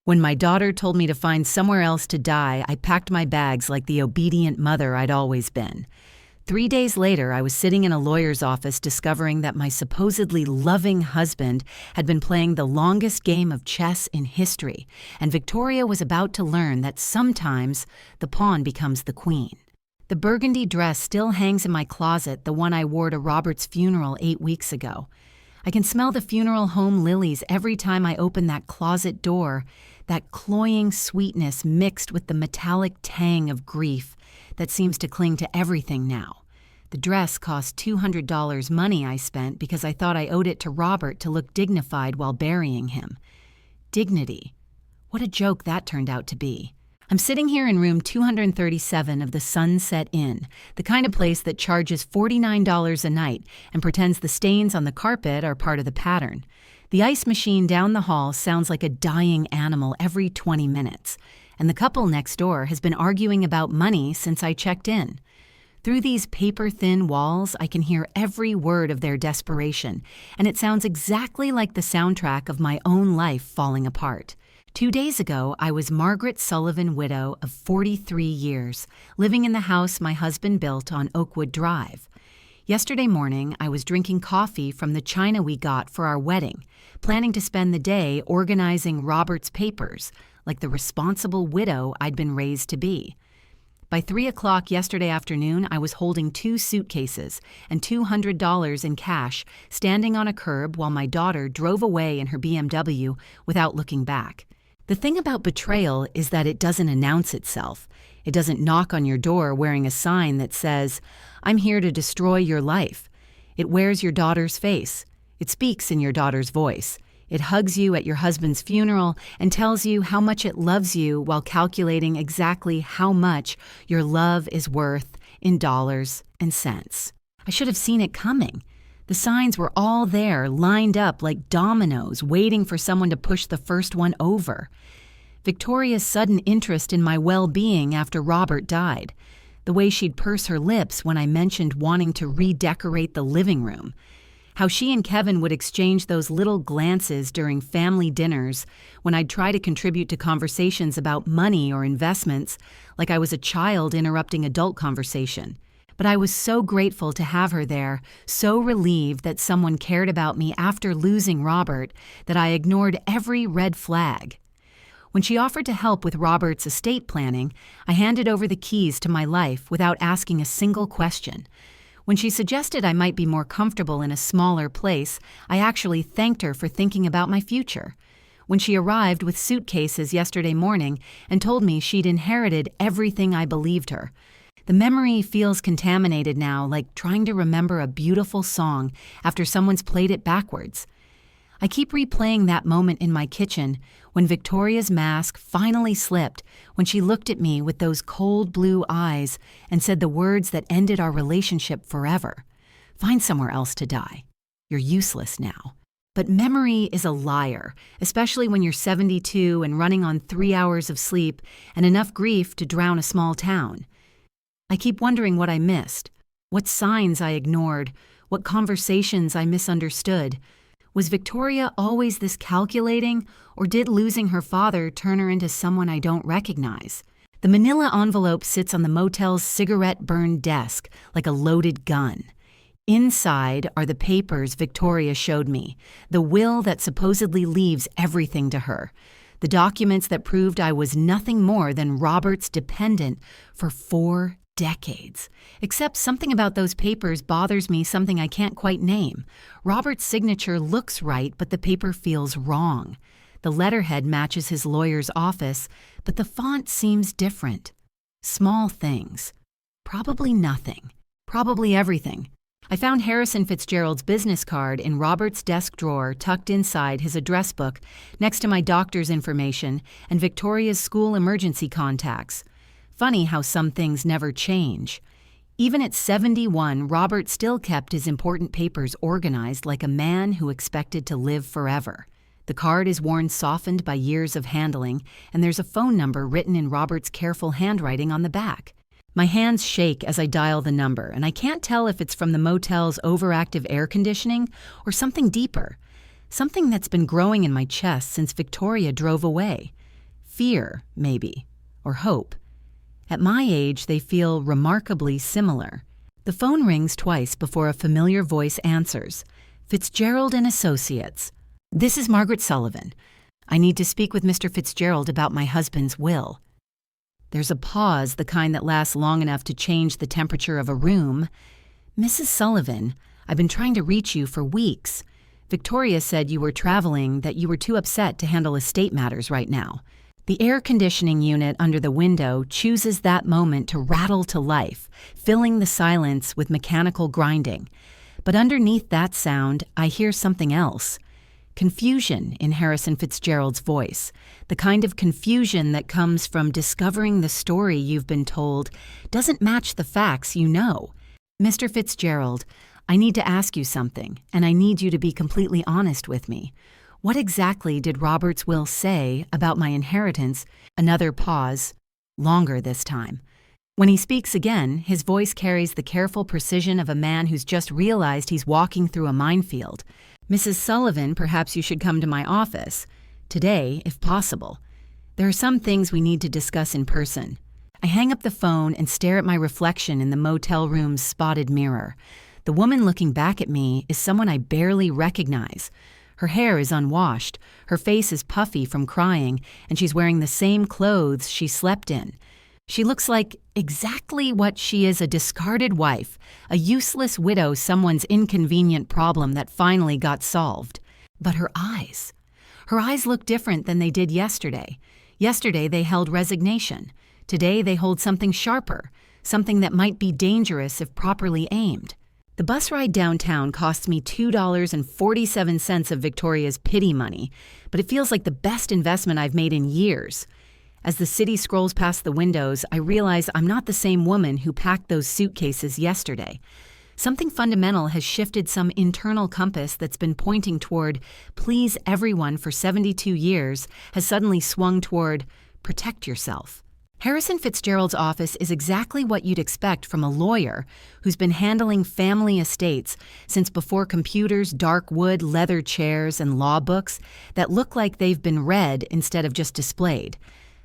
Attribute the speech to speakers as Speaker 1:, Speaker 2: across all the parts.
Speaker 1: When my daughter told me to find somewhere else to die, I packed my bags like the obedient mother I'd always been. 3 days later, I was sitting in a lawyer's office discovering that my supposedly loving husband had been playing the longest game of chess in history, and Victoria was about to learn that sometimes the pawn becomes the queen. The burgundy dress still hangs in my closet, the one I wore to Robert's funeral 8 weeks ago. I can smell the funeral home lilies every time I open that closet door, that cloying sweetness mixed with the metallic tang of grief that seems to cling to everything now. The dress cost $200, money I spent because I thought I owed it to Robert to look dignified while burying him. Dignity. What a joke that turned out to be. I'm sitting here in room 237 of the Sunset Inn, the kind of place that charges $49 a night and pretends the stains on the carpet are part of the pattern. The ice machine down the hall sounds like a dying animal every 20 minutes, and the couple next door has been arguing about money since I checked in. Through these paper-thin walls, I can hear every word of their desperation, and it sounds exactly like the soundtrack of my own life falling apart. 2 days ago, I was Margaret Sullivan, widow of 43 years, living in the house my husband built on Oakwood Drive. Yesterday morning, I was drinking coffee from the china we got for our wedding, planning to spend the day organizing Robert's papers, like the responsible widow I'd been raised to be. By 3 o'clock yesterday afternoon, I was holding 2 suitcases and $200 in cash, standing on a curb while my daughter drove away in her BMW without looking back. The thing about betrayal is that it doesn't announce itself. It doesn't knock on your door wearing a sign that says, "I'm here to destroy your life." It wears your daughter's face. It speaks in your daughter's voice. It hugs you at your husband's funeral and tells you how much it loves you while calculating exactly how much your love is worth in dollars and cents. I should have seen it coming. The signs were all there, lined up like dominoes, waiting for someone to push the first one over. Victoria's sudden interest in my well-being after Robert died. The way she'd purse her lips when I mentioned wanting to redecorate the living room. How she and Kevin would exchange those little glances during family dinners when I'd try to contribute to conversations about money or investments, like I was a child interrupting adult conversation. But I was so grateful to have her there, so relieved that someone cared about me after losing Robert, that I ignored every red flag. When she offered to help with Robert's estate planning, I handed over the keys to my life without asking a single question. When she suggested I might be more comfortable in a smaller place, I actually thanked her for thinking about my future. When she arrived with suitcases yesterday morning and told me she'd inherited everything, I believed her. The memory feels contaminated now, like trying to remember a beautiful song after someone's played it backwards. I keep replaying that moment in my kitchen when Victoria's mask finally slipped, when she looked at me with those cold blue eyes and said the words that ended our relationship forever. "Find somewhere else to die. You're useless now." But memory is a liar, especially when you're 72 and running on 3 hours of sleep and enough grief to drown a small town. I keep wondering what I missed, what signs I ignored, what conversations I misunderstood. Was Victoria always this calculating, or did losing her father turn her into someone I don't recognize? The manila envelope sits on the motel's cigarette-burned desk like a loaded gun. Inside are the papers Victoria showed me, the will that supposedly leaves everything to her, the documents that proved I was nothing more than Robert's dependent for 4 decades. Except something about those papers bothers me, something I can't quite name. Robert's signature looks right, but the paper feels wrong. The letterhead matches his lawyer's office, but the font seems different. Small things. Probably nothing. Probably everything. I found Harrison Fitzgerald's business card in Robert's desk drawer tucked inside his address book next to my doctor's information and Victoria's school emergency contacts. Funny how some things never change. Even at 71, Robert still kept his important papers organized like a man who expected to live forever. The card is worn softened by years of handling, and there's a phone number written in Robert's careful handwriting on the back. My hands shake as I dial the number, and I can't tell if it's from the motel's overactive air conditioning or something deeper, something that's been growing in my chest since Victoria drove away. fear, maybe, or hope. At my age, they feel remarkably similar. The phone rings twice before a familiar voice answers. Fitzgerald and Associates. This is Margaret Sullivan. I need to speak with Mr. Fitzgerald about my husband's will. There's a pause, the kind that lasts long enough to change the temperature of a room. Mrs. Sullivan, I've been trying to reach you for weeks. Victoria said you were traveling, that you were too upset to handle estate matters right now. The air conditioning unit under the window chooses that moment to rattle to life, filling the silence with mechanical grinding. But underneath that sound, I hear something else. Confusion in Harrison Fitzgerald's voice, the kind of confusion that comes from discovering the story you've been told doesn't match the facts you know. Mr. Fitzgerald, I need to ask you something, and I need you to be completely honest with me. What exactly did Robert's will say about my inheritance? Another pause, longer this time. When he speaks again, his voice carries the careful precision of a man who's just realized he's walking through a minefield. Mrs. Sullivan, perhaps you should come to my office. Today, if possible. There are some things we need to discuss in person. I hang up the phone and stare at my reflection in the motel room's spotted mirror. The woman looking back at me is someone I barely recognize. Her hair is unwashed, her face is puffy from crying, and she's wearing the same clothes she slept in. She looks like exactly what she is, a discarded wife, a useless widow, someone's inconvenient problem that finally got solved. But her eyes look different than they did yesterday. Yesterday they held resignation. Today they hold something sharper, something that might be dangerous if properly aimed. The bus ride downtown costs me $2.47 of Victoria's pity money, but it feels like the best investment I've made in years. As the city scrolls past the windows, I realize I'm not the same woman who packed those suitcases yesterday. Something fundamental has shifted, some internal compass that's been pointing toward please everyone for 72 years has suddenly swung toward protect yourself. Harrison Fitzgerald's office is exactly what you'd expect from a lawyer who's been handling family estates since before computers, dark wood, leather chairs, and law books that look like they've been read instead of just displayed.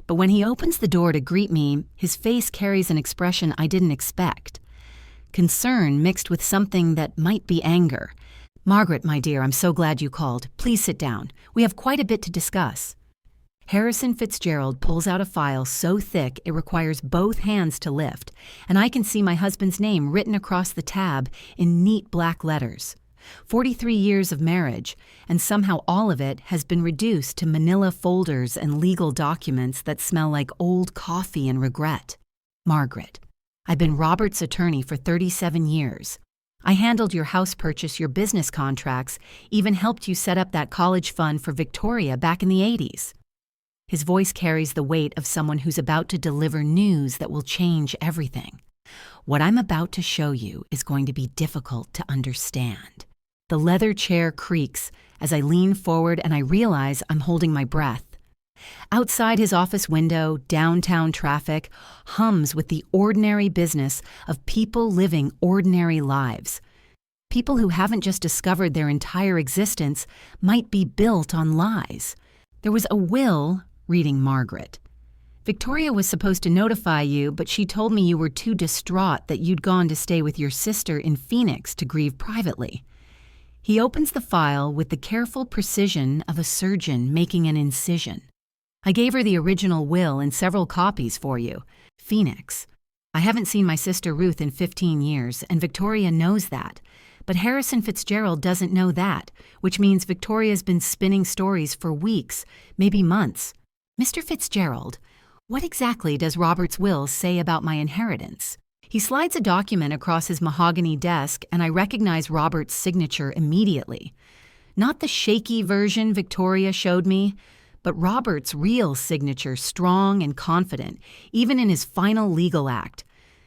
Speaker 1: But when he opens the door to greet me, his face carries an expression I didn't expect. Concern mixed with something that might be anger. Margaret, my dear, I'm so glad you called. Please sit down. We have quite a bit to discuss. Harrison Fitzgerald pulls out a file so thick it requires both hands to lift, and I can see my husband's name written across the tab in neat black letters. 43 years of marriage, and somehow all of it has been reduced to manila folders and legal documents that smell like old coffee and regret. Margaret, I've been Robert's attorney for 37 years. I handled your house purchase, your business contracts, even helped you set up that college fund for Victoria back in the 80s. His voice carries the weight of someone who's about to deliver news that will change everything. What I'm about to show you is going to be difficult to understand. The leather chair creaks as I lean forward and I realize I'm holding my breath. Outside his office window, downtown traffic hums with the ordinary business of people living ordinary lives. People who haven't just discovered their entire existence might be built on lies. There was a will, reading Margaret. Victoria was supposed to notify you, but she told me you were too distraught that you'd gone to stay with your sister in Phoenix to grieve privately. He opens the file with the careful precision of a surgeon making an incision. I gave her the original will and several copies for you. Phoenix. I haven't seen my sister Ruth in 15 years, and Victoria knows that. But Harrison Fitzgerald doesn't know that, which means Victoria's been spinning stories for weeks, maybe months. Mr. Fitzgerald, what exactly does Robert's will say about my inheritance? He slides a document across his mahogany desk, and I recognize Robert's signature immediately. Not the shaky version Victoria showed me, but Robert's real signature, strong and confident, even in his final legal act.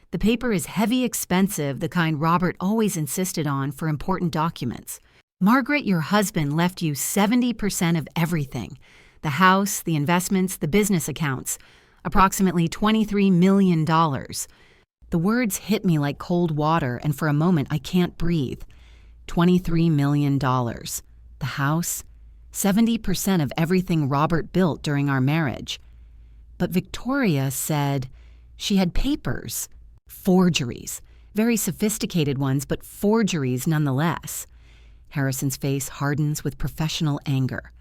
Speaker 1: The paper is heavy, expensive, the kind Robert always insisted on for important documents. Margaret, your husband, left you 70% of everything. The house, the investments, the business accounts. Approximately $23 million. The words hit me like cold water, and for a moment I can't breathe. $23 million. The house. 70% of everything Robert built during our marriage. But Victoria said she had papers. Forgeries. Very sophisticated ones, but forgeries nonetheless. Harrison's face hardens with professional anger.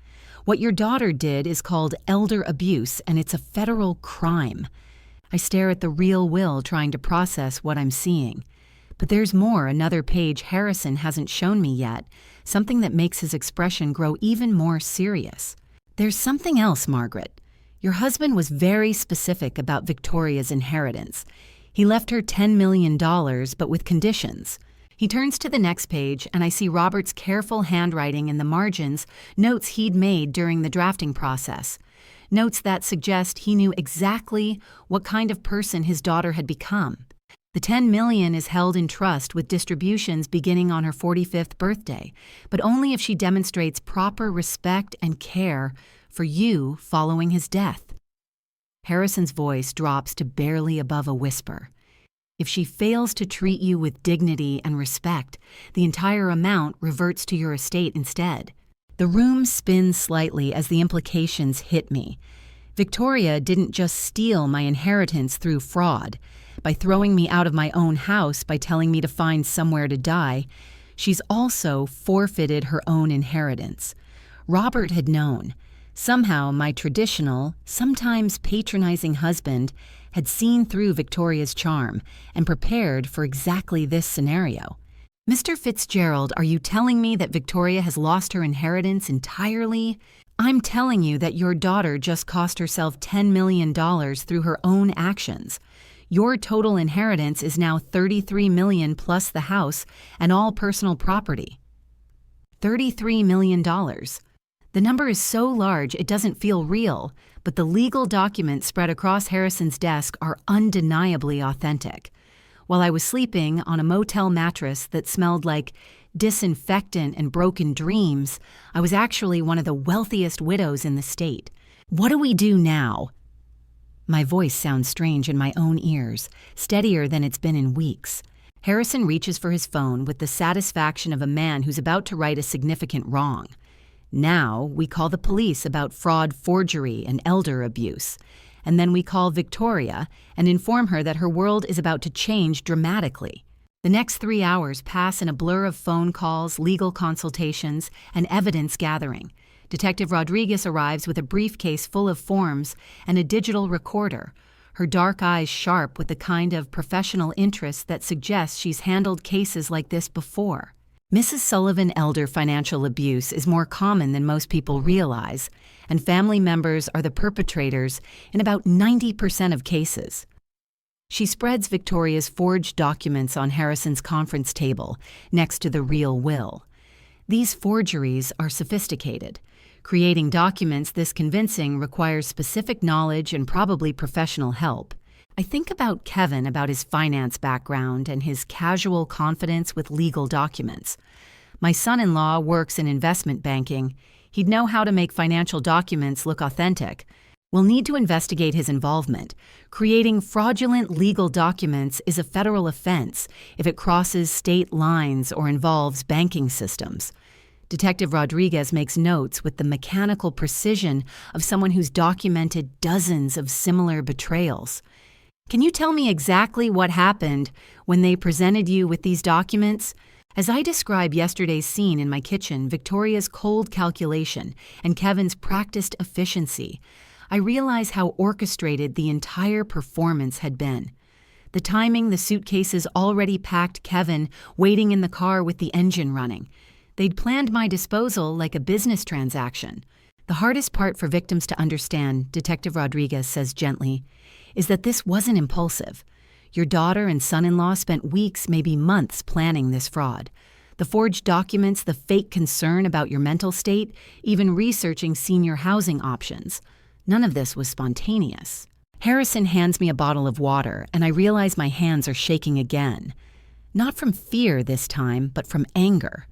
Speaker 1: What your daughter did is called elder abuse, and it's a federal crime. I stare at the real will, trying to process what I'm seeing. But there's more, another page Harrison hasn't shown me yet, something that makes his expression grow even more serious. There's something else, Margaret. Your husband was very specific about Victoria's inheritance. He left her $10 million, but with conditions. He turns to the next page, and I see Robert's careful handwriting in the margins, notes he'd made during the drafting process. Notes that suggest he knew exactly what kind of person his daughter had become. The $10 million is held in trust with distributions beginning on her 45th birthday, but only if she demonstrates proper respect and care for you following his death. Harrison's voice drops to barely above a whisper. If she fails to treat you with dignity and respect, the entire amount reverts to your estate instead. The room spins slightly as the implications hit me. Victoria didn't just steal my inheritance through fraud. By throwing me out of my own house by telling me to find somewhere to die, she's also forfeited her own inheritance. Robert had known. Somehow my traditional, sometimes patronizing husband had seen through Victoria's charm and prepared for exactly this scenario. Mr. Fitzgerald, are you telling me that Victoria has lost her inheritance entirely? I'm telling you that your daughter just cost herself $10 million through her own actions. Your total inheritance is now $33 million plus the house and all personal property. $33 million. The number is so large it doesn't feel real, but the legal documents spread across Harrison's desk are undeniably authentic. While I was sleeping on a motel mattress that smelled like disinfectant and broken dreams, I was actually one of the wealthiest widows in the state. What do we do now? My voice sounds strange in my own ears, steadier than it's been in weeks. Harrison reaches for his phone with the satisfaction of a man who's about to right a significant wrong. Now we call the police about fraud, forgery, and elder abuse. And then we call Victoria and inform her that her world is about to change dramatically. The next 3 hours pass in a blur of phone calls, legal consultations, and evidence gathering. Detective Rodriguez arrives with a briefcase full of forms and a digital recorder, her dark eyes sharp with the kind of professional interest that suggests she's handled cases like this before. Mrs. Sullivan elder financial abuse is more common than most people realize, and family members are the perpetrators in about 90% of cases. She spreads Victoria's forged documents on Harrison's conference table next to the real will. These forgeries are sophisticated. Creating documents this convincing requires specific knowledge and probably professional help. I think about Kevin, about his finance background and his casual confidence with legal documents. My son-in-law works in investment banking. He'd know how to make financial documents look authentic. We'll need to investigate his involvement. Creating fraudulent legal documents is a federal offense if it crosses state lines or involves banking systems. Detective Rodriguez makes notes with the mechanical precision of someone who's documented dozens of similar betrayals. Can you tell me exactly what happened when they presented you with these documents? As I describe yesterday's scene in my kitchen, Victoria's cold calculation and Kevin's practiced efficiency, I realize how orchestrated the entire performance had been. The timing, the suitcases already packed, Kevin waiting in the car with the engine running. They'd planned my disposal like a business transaction. The hardest part for victims to understand, Detective Rodriguez says gently, is that this wasn't impulsive. Your daughter and son-in-law spent weeks, maybe months, planning this fraud. The forged documents, the fake concern about your mental state, even researching senior housing options. None of this was spontaneous. Harrison hands me a bottle of water, and I realize my hands are shaking again. Not from fear this time, but from anger.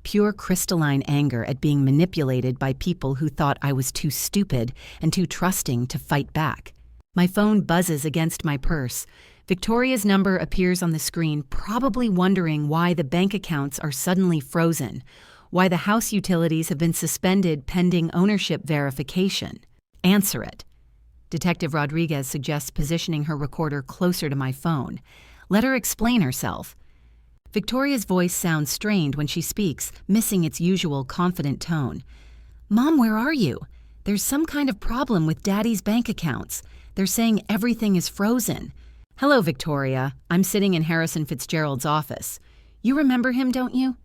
Speaker 1: Pure crystalline anger at being manipulated by people who thought I was too stupid and too trusting to fight back. My phone buzzes against my purse. Victoria's number appears on the screen, probably wondering why the bank accounts are suddenly frozen, why the house utilities have been suspended pending ownership verification. Answer it. Detective Rodriguez suggests positioning her recorder closer to my phone. Let her explain herself. Victoria's voice sounds strained when she speaks, missing its usual confident tone. Mom, where are you? There's some kind of problem with Daddy's bank accounts. They're saying everything is frozen. Hello, Victoria. I'm sitting in Harrison Fitzgerald's office. You remember him, don't you?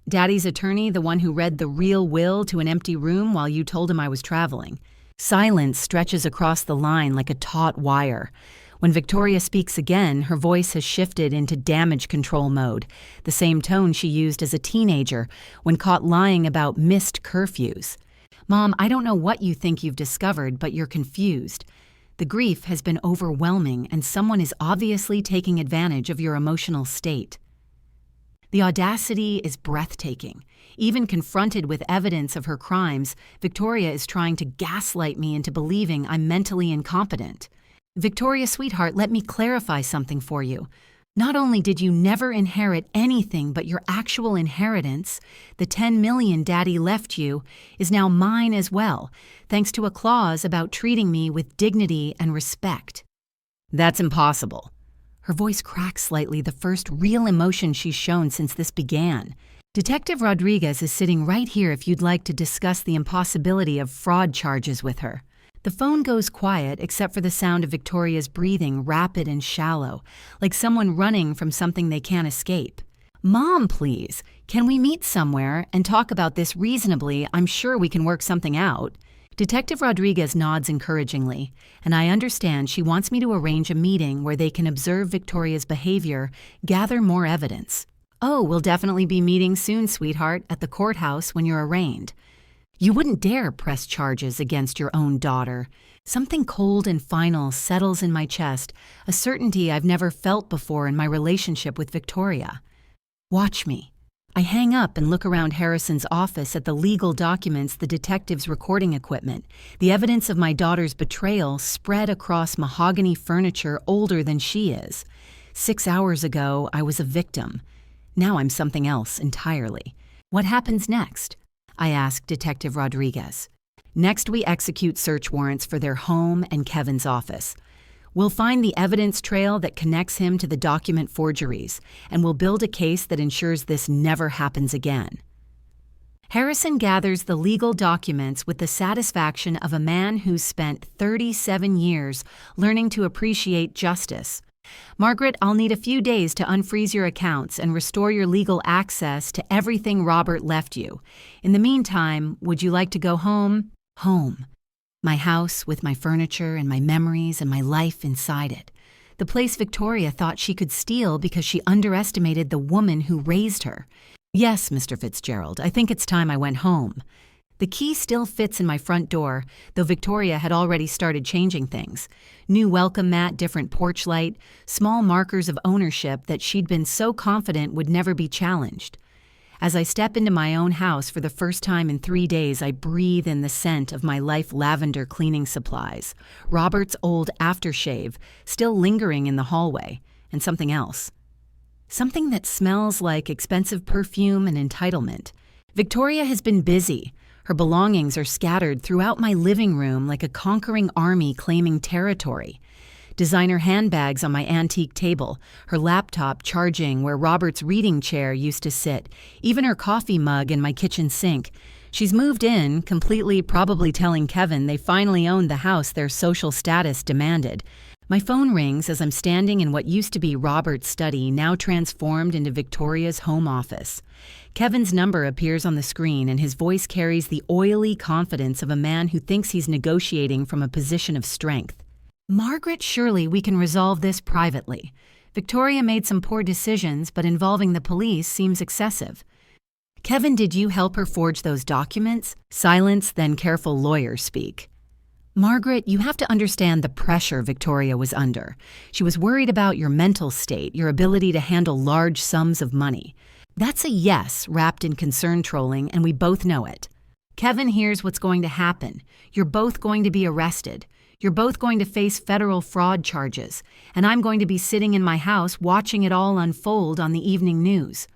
Speaker 1: Daddy's attorney, the one who read the real will to an empty room while you told him I was traveling. Silence stretches across the line like a taut wire. When Victoria speaks again, her voice has shifted into damage control mode, the same tone she used as a teenager when caught lying about missed curfews. Mom, I don't know what you think you've discovered, but you're confused. The grief has been overwhelming, and someone is obviously taking advantage of your emotional state. The audacity is breathtaking. Even confronted with evidence of her crimes, Victoria is trying to gaslight me into believing I'm mentally incompetent. Victoria, sweetheart, let me clarify something for you. Not only did you never inherit anything but your actual inheritance, the $10 million Daddy left you is now mine as well, thanks to a clause about treating me with dignity and respect. That's impossible. Her voice cracks slightly, the first real emotion she's shown since this began. Detective Rodriguez is sitting right here if you'd like to discuss the impossibility of fraud charges with her. The phone goes quiet except for the sound of Victoria's breathing, rapid and shallow, like someone running from something they can't escape. Mom, please, can we meet somewhere and talk about this reasonably? I'm sure we can work something out. Detective Rodriguez nods encouragingly, and I understand she wants me to arrange a meeting where they can observe Victoria's behavior, gather more evidence. Oh, we'll definitely be meeting soon, sweetheart, at the courthouse when you're arraigned. You wouldn't dare press charges against your own daughter. Something cold and final settles in my chest, a certainty I've never felt before in my relationship with Victoria. Watch me. I hang up and look around Harrison's office at the legal documents, the detective's recording equipment, the evidence of my daughter's betrayal spread across mahogany furniture older than she is. 6 hours ago, I was a victim. Now I'm something else entirely. What happens next? I asked Detective Rodriguez. Next, we execute search warrants for their home and Kevin's office. We'll find the evidence trail that connects him to the document forgeries, and we'll build a case that ensures this never happens again. Harrison gathers the legal documents with the satisfaction of a man who's spent 37 years learning to appreciate justice. Margaret, I'll need a few days to unfreeze your accounts and restore your legal access to everything Robert left you. In the meantime, would you like to go home? Home. My house with my furniture and my memories and my life inside it. The place Victoria thought she could steal because she underestimated the woman who raised her. Yes, Mr. Fitzgerald, I think it's time I went home. The key still fits in my front door, though Victoria had already started changing things. New welcome mat, different porch light, small markers of ownership that she'd been so confident would never be challenged. As I step into my own house for the first time in 3 days, I breathe in the scent of my Life lavender cleaning supplies, Robert's old aftershave, still lingering in the hallway, and something else. Something that smells like expensive perfume and entitlement. Victoria has been busy. Her belongings are scattered throughout my living room like a conquering army claiming territory. Designer handbags on my antique table, her laptop charging where Robert's reading chair used to sit, even her coffee mug in my kitchen sink. She's moved in, completely probably telling Kevin they finally owned the house their social status demanded. My phone rings as I'm standing in what used to be Robert's study, now transformed into Victoria's home office. Kevin's number appears on the screen, and his voice carries the oily confidence of a man who thinks he's negotiating from a position of strength. Margaret, surely we can resolve this privately. Victoria made some poor decisions, but involving the police seems excessive. Kevin, did you help her forge those documents? Silence, then careful lawyers speak. Margaret, you have to understand the pressure Victoria was under. She was worried about your mental state, your ability to handle large sums of money. That's a yes wrapped in concern trolling, and we both know it. Kevin, here's what's going to happen. You're both going to be arrested. You're both going to face federal fraud charges, and I'm going to be sitting in my house watching it all unfold on the evening news.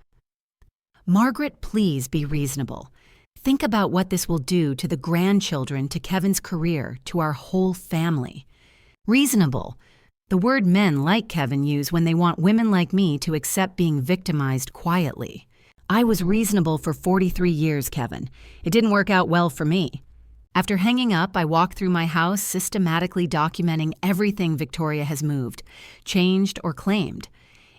Speaker 1: Margaret, please be reasonable. Think about what this will do to the grandchildren, to Kevin's career, to our whole family. Reasonable. The word men like Kevin use when they want women like me to accept being victimized quietly. I was reasonable for 43 years, Kevin. It didn't work out well for me. After hanging up, I walked through my house, systematically documenting everything Victoria has moved, changed, or claimed.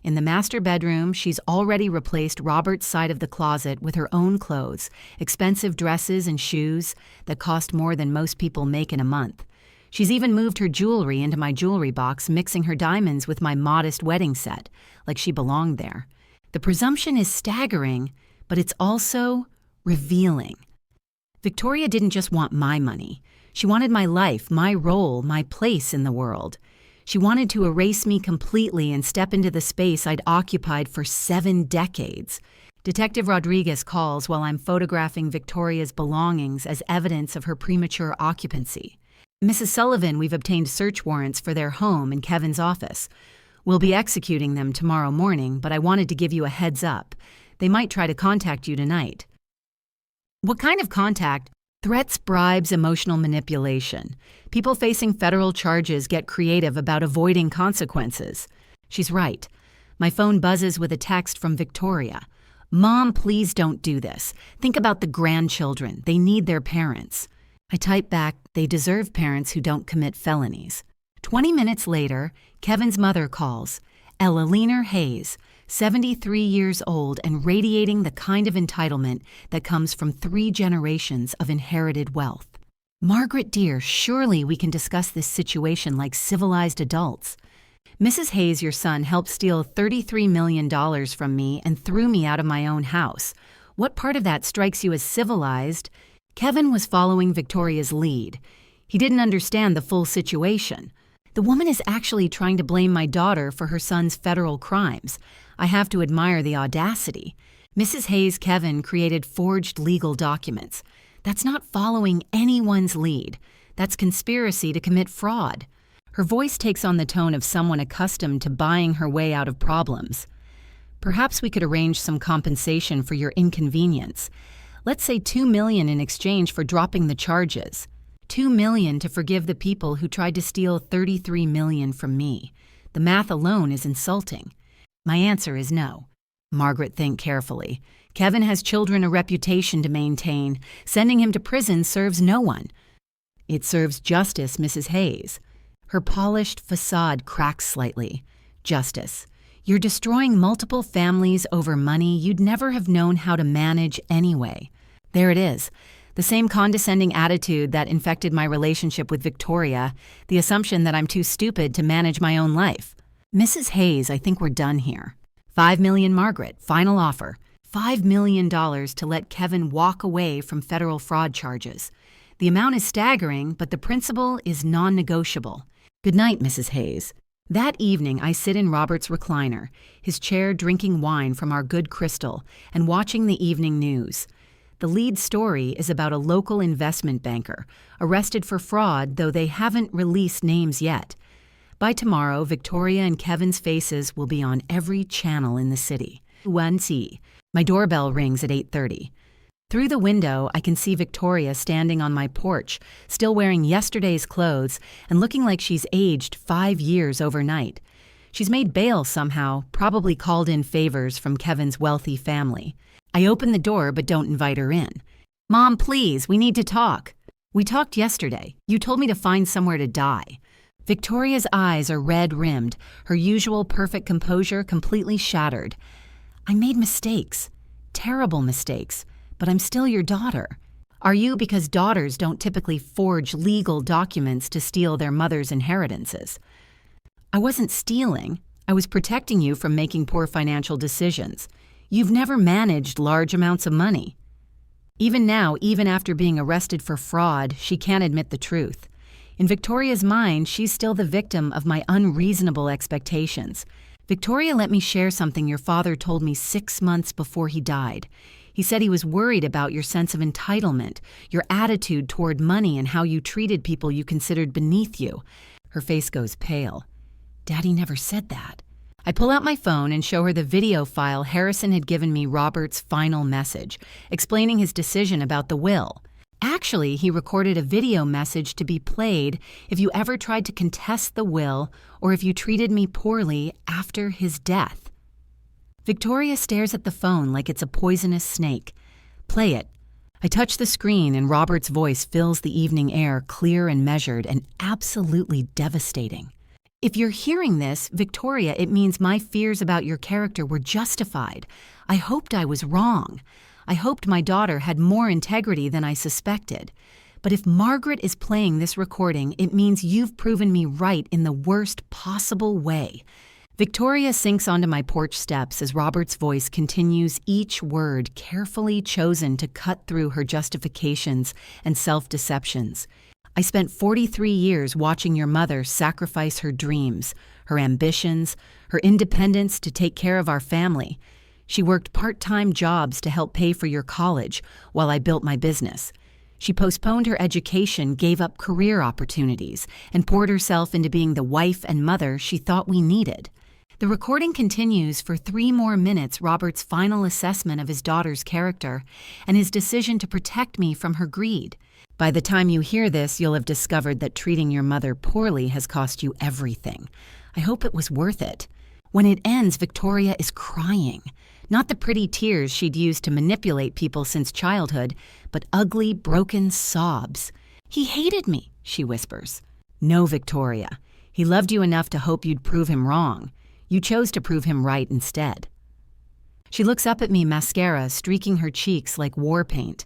Speaker 1: In the master bedroom, she's already replaced Robert's side of the closet with her own clothes, expensive dresses and shoes that cost more than most people make in a month. She's even moved her jewelry into my jewelry box, mixing her diamonds with my modest wedding set, like she belonged there. The presumption is staggering, but it's also revealing. Victoria didn't just want my money. She wanted my life, my role, my place in the world. She wanted to erase me completely and step into the space I'd occupied for 7 decades. Detective Rodriguez calls while I'm photographing Victoria's belongings as evidence of her premature occupancy. Mrs. Sullivan, we've obtained search warrants for their home in Kevin's office. We'll be executing them tomorrow morning, but I wanted to give you a heads up. They might try to contact you tonight. What kind of contact? Threats, bribes, emotional manipulation. People facing federal charges get creative about avoiding consequences. She's right. My phone buzzes with a text from Victoria. Mom, please don't do this. Think about the grandchildren. They need their parents. I type back, they deserve parents who don't commit felonies. 20 minutes later, Kevin's mother calls. Ella Hayes, 73 years old and radiating the kind of entitlement that comes from 3 generations of inherited wealth. Margaret dear, surely we can discuss this situation like civilized adults. Mrs. Hayes, your son, helped steal $33 million from me and threw me out of my own house. What part of that strikes you as civilized? Kevin was following Victoria's lead. He didn't understand the full situation. The woman is actually trying to blame my daughter for her son's federal crimes. I have to admire the audacity. Mrs. Hayes' Kevin created forged legal documents. That's not following anyone's lead. That's conspiracy to commit fraud. Her voice takes on the tone of someone accustomed to buying her way out of problems. Perhaps we could arrange some compensation for your inconvenience. Let's say $2 million in exchange for dropping the charges. $2 million to forgive the people who tried to steal $33 million from me. The math alone is insulting. My answer is no. Margaret, think carefully. Kevin has children, a reputation to maintain. Sending him to prison serves no one. It serves justice, Mrs. Hayes. Her polished facade cracks slightly. Justice. You're destroying multiple families over money you'd never have known how to manage anyway. There it is. The same condescending attitude that infected my relationship with Victoria, the assumption that I'm too stupid to manage my own life. Mrs. Hayes, I think we're done here. $5 million, Margaret, final offer. $5 million to let Kevin walk away from federal fraud charges. The amount is staggering, but the principle is non-negotiable. Good night, Mrs. Hayes. That evening, I sit in Robert's recliner, his chair drinking wine from our good crystal and watching the evening news. The lead story is about a local investment banker, arrested for fraud, though they haven't released names yet. By tomorrow, Victoria and Kevin's faces will be on every channel in the city. 1C. My doorbell rings at 8:30. Through the window, I can see Victoria standing on my porch, still wearing yesterday's clothes and looking like she's aged 5 years overnight. She's made bail somehow, probably called in favors from Kevin's wealthy family. I open the door but don't invite her in. Mom, please, we need to talk. We talked yesterday. You told me to find somewhere to die. Victoria's eyes are red-rimmed, her usual perfect composure completely shattered. I made mistakes, terrible mistakes, but I'm still your daughter. Are you? Because daughters don't typically forge legal documents to steal their mother's inheritances. I wasn't stealing. I was protecting you from making poor financial decisions. You've never managed large amounts of money. Even now, even after being arrested for fraud, she can't admit the truth. In Victoria's mind, she's still the victim of my unreasonable expectations. Victoria, let me share something your father told me 6 months before he died. He said he was worried about your sense of entitlement, your attitude toward money, and how you treated people you considered beneath you. Her face goes pale. Daddy never said that. I pull out my phone and show her the video file Harrison had given me Robert's final message, explaining his decision about the will. Actually, he recorded a video message to be played if you ever tried to contest the will or if you treated me poorly after his death. Victoria stares at the phone like it's a poisonous snake. Play it. I touch the screen and Robert's voice fills the evening air, clear and measured and absolutely devastating. If you're hearing this, Victoria, it means my fears about your character were justified. I hoped I was wrong. I hoped my daughter had more integrity than I suspected. But if Margaret is playing this recording, it means you've proven me right in the worst possible way. Victoria sinks onto my porch steps as Robert's voice continues each word carefully chosen to cut through her justifications and self-deceptions. I spent 43 years watching your mother sacrifice her dreams, her ambitions, her independence to take care of our family. She worked part-time jobs to help pay for your college while I built my business. She postponed her education, gave up career opportunities, and poured herself into being the wife and mother she thought we needed. The recording continues for 3 more minutes, Robert's final assessment of his daughter's character and his decision to protect me from her greed. By the time you hear this, you'll have discovered that treating your mother poorly has cost you everything. I hope it was worth it. When it ends, Victoria is crying. Not the pretty tears she'd used to manipulate people since childhood, but ugly, broken sobs. "He hated me," she whispers. "No, Victoria. He loved you enough to hope you'd prove him wrong. You chose to prove him right instead." She looks up at me, mascara streaking her cheeks like war paint.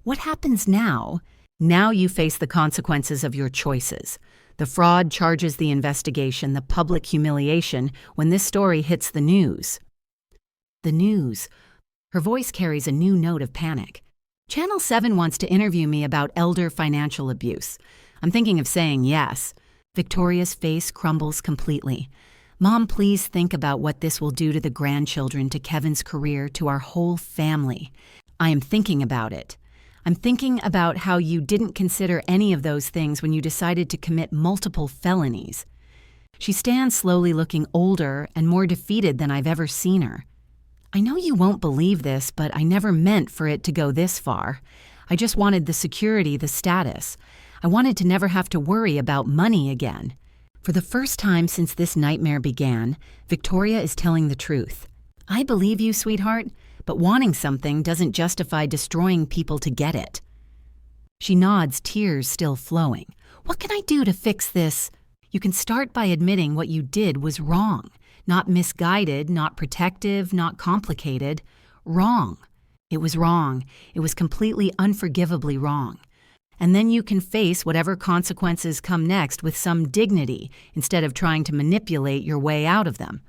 Speaker 1: "What happens now? Now you face the consequences of your choices. The fraud charges, the investigation, the public humiliation when this story hits the news." The news. Her voice carries a new note of panic. Channel 7 wants to interview me about elder financial abuse. I'm thinking of saying yes. Victoria's face crumbles completely. "Mom, please think about what this will do to the grandchildren, to Kevin's career, to our whole family." I am thinking about it. I'm thinking about how you didn't consider any of those things when you decided to commit multiple felonies. She stands slowly, looking older and more defeated than I've ever seen her. "I know you won't believe this, but I never meant for it to go this far. I just wanted the security, the status. I wanted to never have to worry about money again." For the first time since this nightmare began, Victoria is telling the truth. "I believe you, sweetheart, but wanting something doesn't justify destroying people to get it." She nods, tears still flowing. "What can I do to fix this?" "You can start by admitting what you did was wrong. Not misguided, not protective, not complicated. Wrong. It was wrong. It was completely unforgivably wrong. And then you can face whatever consequences come next with some dignity instead of trying to manipulate your way out of them."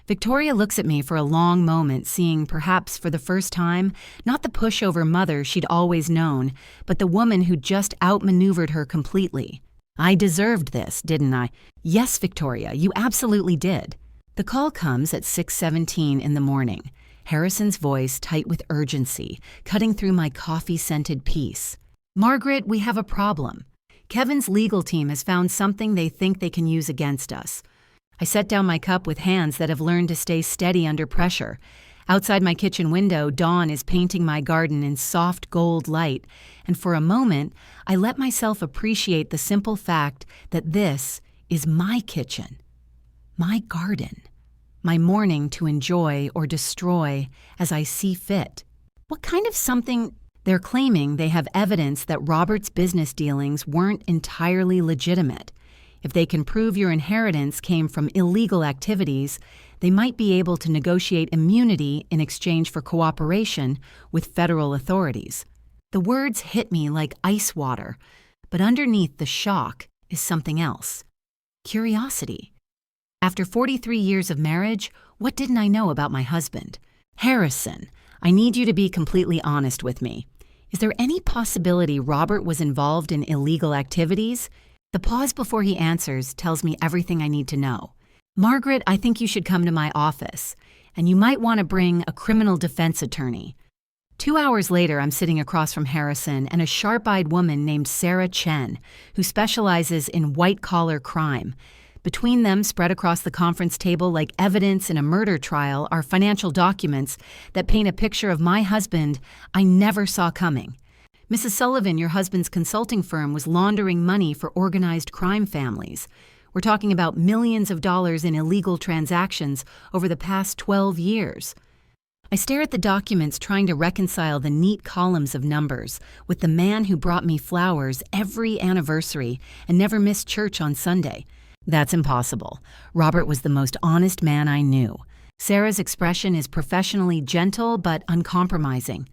Speaker 1: Victoria looks at me for a long moment, seeing, perhaps for the first time, not the pushover mother she'd always known, but the woman who just outmaneuvered her completely. "I deserved this, didn't I?" "Yes, Victoria, you absolutely did." The call comes at 6:17 in the morning. Harrison's voice tight with urgency, cutting through my coffee-scented peace. "Margaret, we have a problem. Kevin's legal team has found something they think they can use against us." I set down my cup with hands that have learned to stay steady under pressure. Outside my kitchen window, dawn is painting my garden in soft gold light, and for a moment, I let myself appreciate the simple fact that this is my kitchen, my garden, my morning to enjoy or destroy as I see fit. What kind of something? They're claiming they have evidence that Robert's business dealings weren't entirely legitimate. If they can prove your inheritance came from illegal activities, they might be able to negotiate immunity in exchange for cooperation with federal authorities. The words hit me like ice water, but underneath the shock is something else. Curiosity. After 43 years of marriage, what didn't I know about my husband? "Harrison, I need you to be completely honest with me. Is there any possibility Robert was involved in illegal activities?" The pause before he answers tells me everything I need to know. "Margaret, I think you should come to my office, and you might want to bring a criminal defense attorney." 2 hours later, I'm sitting across from Harrison and a sharp-eyed woman named Sarah Chen, who specializes in white-collar crime. Between them, spread across the conference table like evidence in a murder trial, are financial documents that paint a picture of my husband I never saw coming. Mrs. Sullivan, your husband's consulting firm, was laundering money for organized crime families. We're talking about millions of dollars in illegal transactions over the past 12 years. I stare at the documents trying to reconcile the neat columns of numbers with the man who brought me flowers every anniversary and never missed church on Sunday. That's impossible. Robert was the most honest man I knew. Sarah's expression is professionally gentle but uncompromising.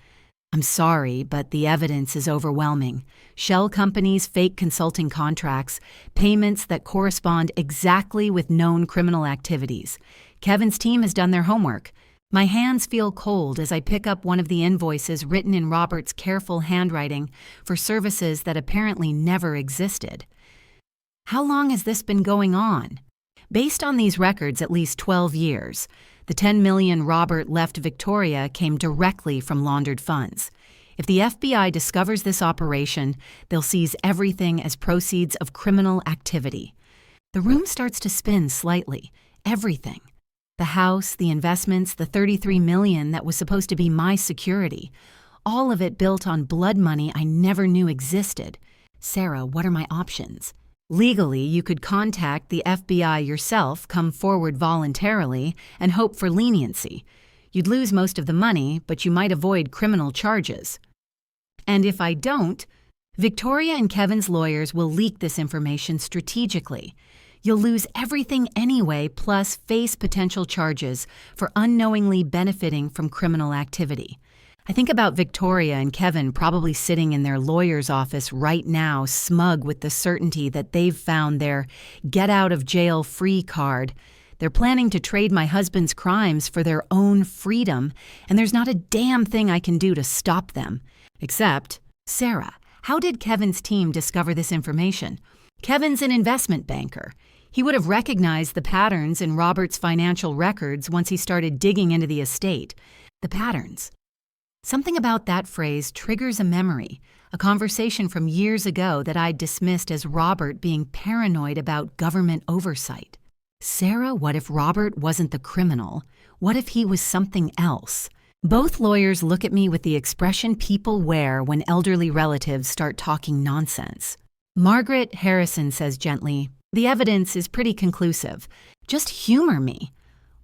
Speaker 1: I'm sorry, but the evidence is overwhelming. Shell companies, fake consulting contracts, payments that correspond exactly with known criminal activities. Kevin's team has done their homework. My hands feel cold as I pick up one of the invoices written in Robert's careful handwriting for services that apparently never existed. How long has this been going on? Based on these records, at least 12 years. The $10 million Robert left Victoria came directly from laundered funds. If the FBI discovers this operation, they'll seize everything as proceeds of criminal activity. The room starts to spin slightly. Everything. The house, the investments, the $33 million that was supposed to be my security. All of it built on blood money I never knew existed. Sarah, what are my options? Legally, you could contact the FBI yourself, come forward voluntarily, and hope for leniency. You'd lose most of the money, but you might avoid criminal charges. And if I don't, Victoria and Kevin's lawyers will leak this information strategically. You'll lose everything anyway, plus face potential charges for unknowingly benefiting from criminal activity. I think about Victoria and Kevin probably sitting in their lawyer's office right now, smug with the certainty that they've found their get-out-of-jail-free card. They're planning to trade my husband's crimes for their own freedom, and there's not a damn thing I can do to stop them. Except, Sarah, how did Kevin's team discover this information? Kevin's an investment banker. He would have recognized the patterns in Robert's financial records once he started digging into the estate. The patterns. Something about that phrase triggers a memory, a conversation from years ago that I'd dismissed as Robert being paranoid about government oversight. Sarah, what if Robert wasn't the criminal? What if he was something else? Both lawyers look at me with the expression people wear when elderly relatives start talking nonsense. Margaret Harrison says gently, "The evidence is pretty conclusive. Just humor me.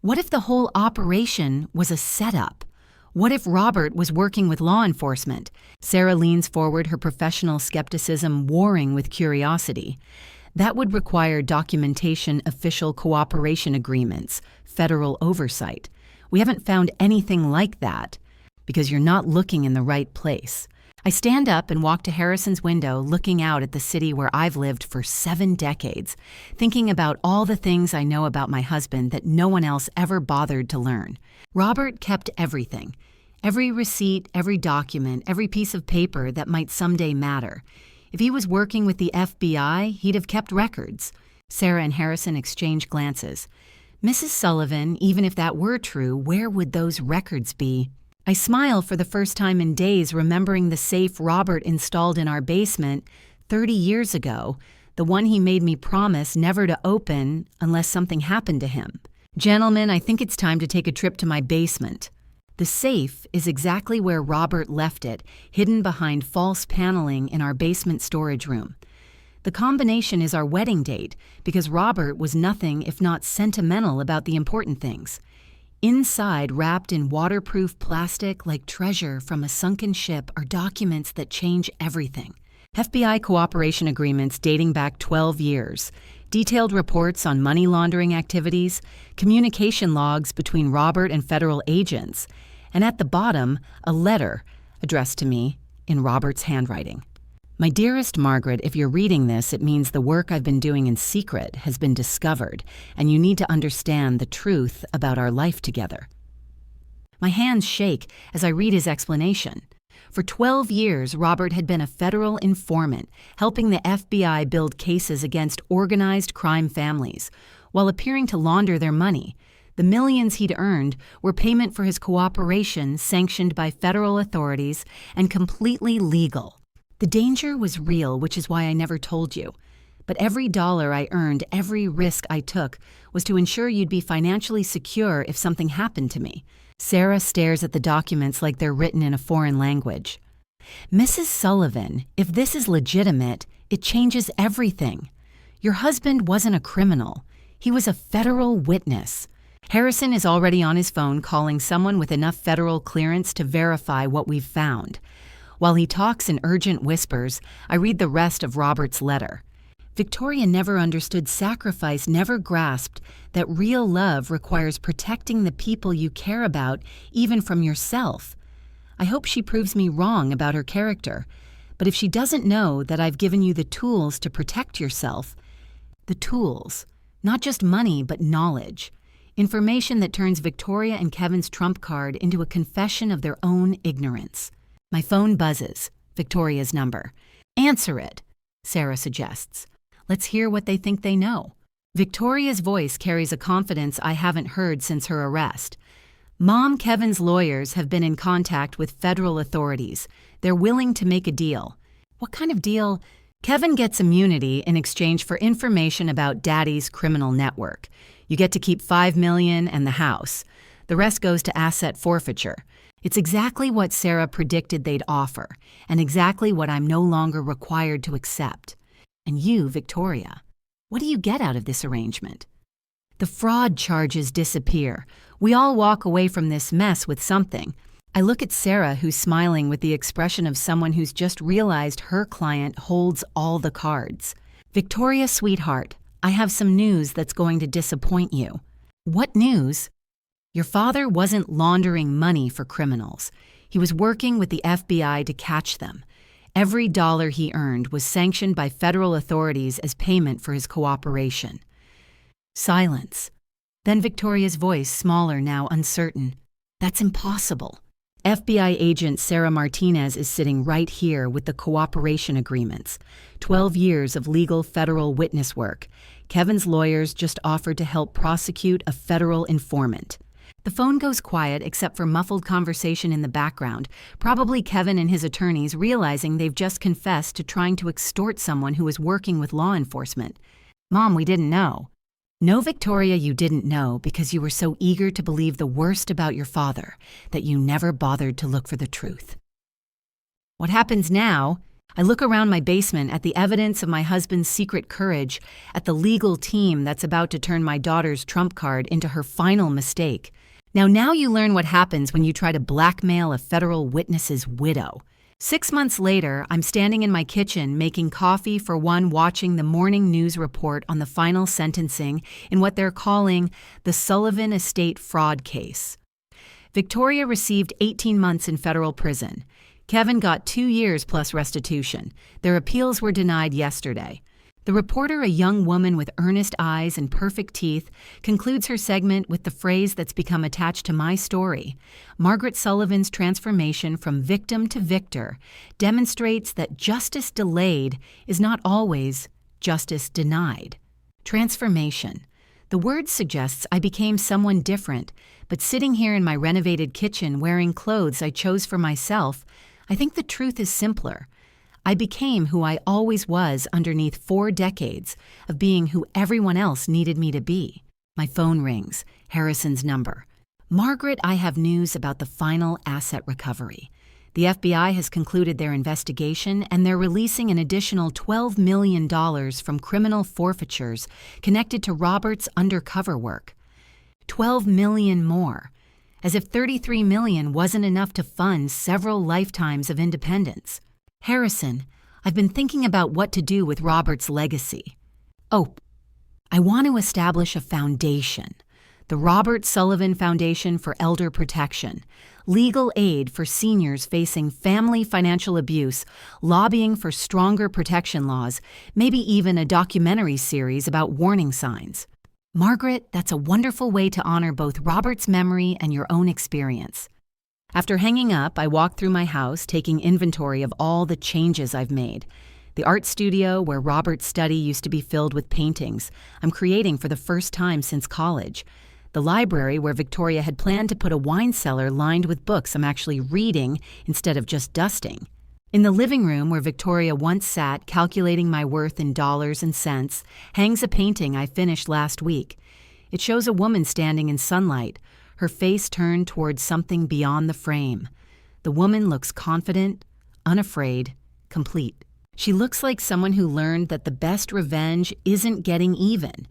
Speaker 1: What if the whole operation was a setup? What if Robert was working with law enforcement?" Sarah leans forward, her professional skepticism warring with curiosity. That would require documentation, official cooperation agreements, federal oversight. We haven't found anything like that because you're not looking in the right place. I stand up and walk to Harrison's window, looking out at the city where I've lived for 7 decades, thinking about all the things I know about my husband that no one else ever bothered to learn. Robert kept everything. Every receipt, every document, every piece of paper that might someday matter. If he was working with the FBI, he'd have kept records. Sarah and Harrison exchange glances. Mrs. Sullivan, even if that were true, where would those records be? I smile for the first time in days, remembering the safe Robert installed in our basement 30 years ago, the one he made me promise never to open unless something happened to him. Gentlemen, I think it's time to take a trip to my basement. The safe is exactly where Robert left it, hidden behind false paneling in our basement storage room. The combination is our wedding date because Robert was nothing if not sentimental about the important things. Inside, wrapped in waterproof plastic like treasure from a sunken ship, are documents that change everything. FBI cooperation agreements dating back 12 years, detailed reports on money laundering activities, communication logs between Robert and federal agents, and at the bottom, a letter addressed to me in Robert's handwriting. My dearest Margaret, if you're reading this, it means the work I've been doing in secret has been discovered, and you need to understand the truth about our life together. My hands shake as I read his explanation. For 12 years, Robert had been a federal informant, helping the FBI build cases against organized crime families, while appearing to launder their money. The millions he'd earned were payment for his cooperation, sanctioned by federal authorities, and completely legal. The danger was real, which is why I never told you. But every dollar I earned, every risk I took, was to ensure you'd be financially secure if something happened to me. Sarah stares at the documents like they're written in a foreign language. Mrs. Sullivan, if this is legitimate, it changes everything. Your husband wasn't a criminal. He was a federal witness. Harrison is already on his phone calling someone with enough federal clearance to verify what we've found. While he talks in urgent whispers, I read the rest of Robert's letter. Victoria never understood sacrifice, never grasped that real love requires protecting the people you care about, even from yourself. I hope she proves me wrong about her character, but if she doesn't know that I've given you the tools to protect yourself, the tools, not just money, but knowledge, information that turns Victoria and Kevin's trump card into a confession of their own ignorance. My phone buzzes, Victoria's number. Answer it, Sarah suggests. Let's hear what they think they know. Victoria's voice carries a confidence I haven't heard since her arrest. Mom, Kevin's lawyers have been in contact with federal authorities. They're willing to make a deal. What kind of deal? Kevin gets immunity in exchange for information about Daddy's criminal network. You get to keep $5 million and the house. The rest goes to asset forfeiture. It's exactly what Sarah predicted they'd offer, and exactly what I'm no longer required to accept. And you, Victoria, what do you get out of this arrangement? The fraud charges disappear. We all walk away from this mess with something. I look at Sarah, who's smiling with the expression of someone who's just realized her client holds all the cards. Victoria, sweetheart, I have some news that's going to disappoint you. What news? Your father wasn't laundering money for criminals. He was working with the FBI to catch them. Every dollar he earned was sanctioned by federal authorities as payment for his cooperation. Silence. Then Victoria's voice, smaller now, uncertain. That's impossible. FBI agent Sarah Martinez is sitting right here with the cooperation agreements. 12 years of legal federal witness work. Kevin's lawyers just offered to help prosecute a federal informant. The phone goes quiet except for muffled conversation in the background, probably Kevin and his attorneys realizing they've just confessed to trying to extort someone who was working with law enforcement. Mom, we didn't know. No, Victoria, you didn't know because you were so eager to believe the worst about your father that you never bothered to look for the truth. What happens now? I look around my basement at the evidence of my husband's secret courage, at the legal team that's about to turn my daughter's trump card into her final mistake. Now you learn what happens when you try to blackmail a federal witness's widow. 6 months later, I'm standing in my kitchen making coffee for one watching the morning news report on the final sentencing in what they're calling the Sullivan estate fraud case. Victoria received 18 months in federal prison. Kevin got 2 years plus restitution. Their appeals were denied yesterday. The reporter, a young woman with earnest eyes and perfect teeth, concludes her segment with the phrase that's become attached to my story. Margaret Sullivan's transformation from victim to victor demonstrates that justice delayed is not always justice denied. Transformation. The word suggests I became someone different, but sitting here in my renovated kitchen wearing clothes I chose for myself, I think the truth is simpler. I became who I always was underneath 4 decades of being who everyone else needed me to be. My phone rings, Harrison's number. Margaret, I have news about the final asset recovery. The FBI has concluded their investigation and they're releasing an additional $12 million from criminal forfeitures connected to Robert's undercover work. $12 million more, as if $33 million wasn't enough to fund several lifetimes of independence. Harrison, I've been thinking about what to do with Robert's legacy. Oh, I want to establish a foundation, the Robert Sullivan Foundation for Elder Protection, legal aid for seniors facing family financial abuse, lobbying for stronger protection laws, maybe even a documentary series about warning signs. Margaret, that's a wonderful way to honor both Robert's memory and your own experience. After hanging up, I walked through my house, taking inventory of all the changes I've made. The art studio, where Robert's study used to be filled with paintings, I'm creating for the first time since college. The library, where Victoria had planned to put a wine cellar lined with books I'm actually reading instead of just dusting. In the living room, where Victoria once sat calculating my worth in dollars and cents, hangs a painting I finished last week. It shows a woman standing in sunlight, her face turned towards something beyond the frame. The woman looks confident, unafraid, complete. She looks like someone who learned that the best revenge isn't getting even.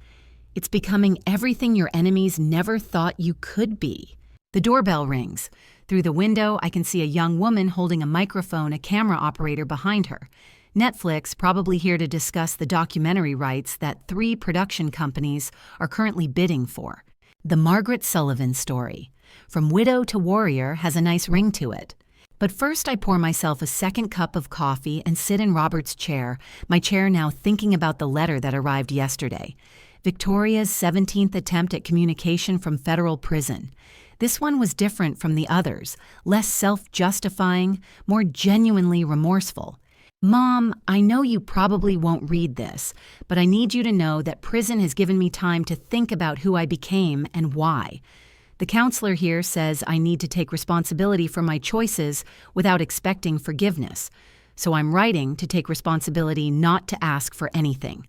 Speaker 1: It's becoming everything your enemies never thought you could be. The doorbell rings. Through the window, I can see a young woman holding a microphone, a camera operator behind her. Netflix, probably here to discuss the documentary rights that 3 production companies are currently bidding for. The Margaret Sullivan story, from widow to warrior, has a nice ring to it. But first I pour myself a second cup of coffee and sit in Robert's chair, my chair now thinking about the letter that arrived yesterday. Victoria's 17th attempt at communication from federal prison. This one was different from the others, less self-justifying, more genuinely remorseful. Mom, I know you probably won't read this, but I need you to know that prison has given me time to think about who I became and why. The counselor here says I need to take responsibility for my choices without expecting forgiveness, so I'm writing to take responsibility not to ask for anything.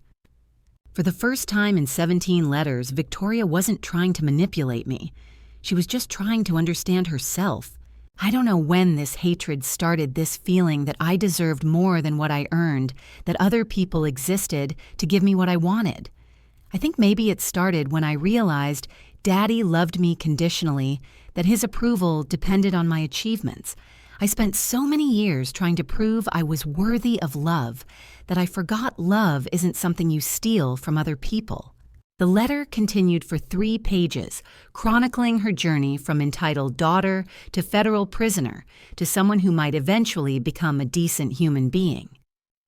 Speaker 1: For the first time in 17 letters, Victoria wasn't trying to manipulate me. She was just trying to understand herself. I don't know when this hatred started, this feeling that I deserved more than what I earned, that other people existed to give me what I wanted. I think maybe it started when I realized Daddy loved me conditionally, that his approval depended on my achievements. I spent so many years trying to prove I was worthy of love that I forgot love isn't something you steal from other people. The letter continued for 3 pages, chronicling her journey from entitled daughter to federal prisoner to someone who might eventually become a decent human being.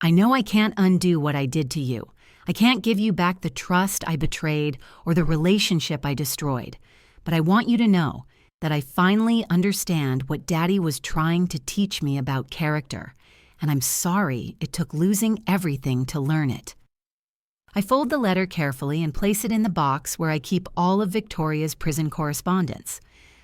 Speaker 1: I know I can't undo what I did to you. I can't give you back the trust I betrayed or the relationship I destroyed, but I want you to know that I finally understand what Daddy was trying to teach me about character, and I'm sorry it took losing everything to learn it. I fold the letter carefully and place it in the box where I keep all of Victoria's prison correspondence.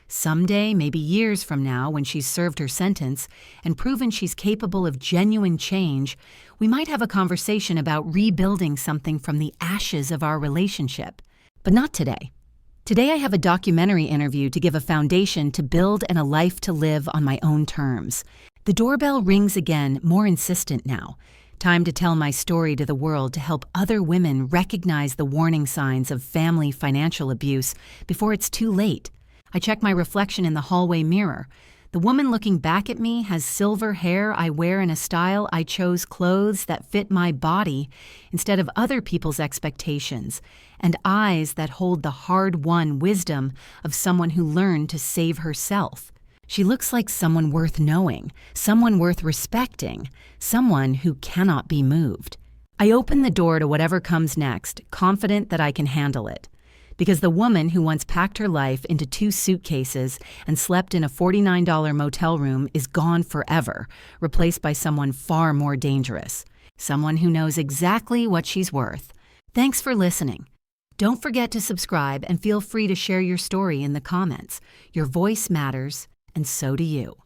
Speaker 1: Someday, maybe years from now, when she's served her sentence and proven she's capable of genuine change, we might have a conversation about rebuilding something from the ashes of our relationship. But not today. Today I have a documentary interview to give a foundation to build and a life to live on my own terms. The doorbell rings again, more insistent now. Time to tell my story to the world to help other women recognize the warning signs of family financial abuse before it's too late. I check my reflection in the hallway mirror. The woman looking back at me has silver hair I wear in a style I chose, clothes that fit my body instead of other people's expectations, and eyes that hold the hard-won wisdom of someone who learned to save herself. She looks like someone worth knowing, someone worth respecting, someone who cannot be moved. I open the door to whatever comes next, confident that I can handle it. Because the woman who once packed her life into 2 suitcases and slept in a $49 motel room is gone forever, replaced by someone far more dangerous. Someone who knows exactly what she's worth. Thanks for listening. Don't forget to subscribe and feel free to share your story in the comments. Your voice matters, and so do you.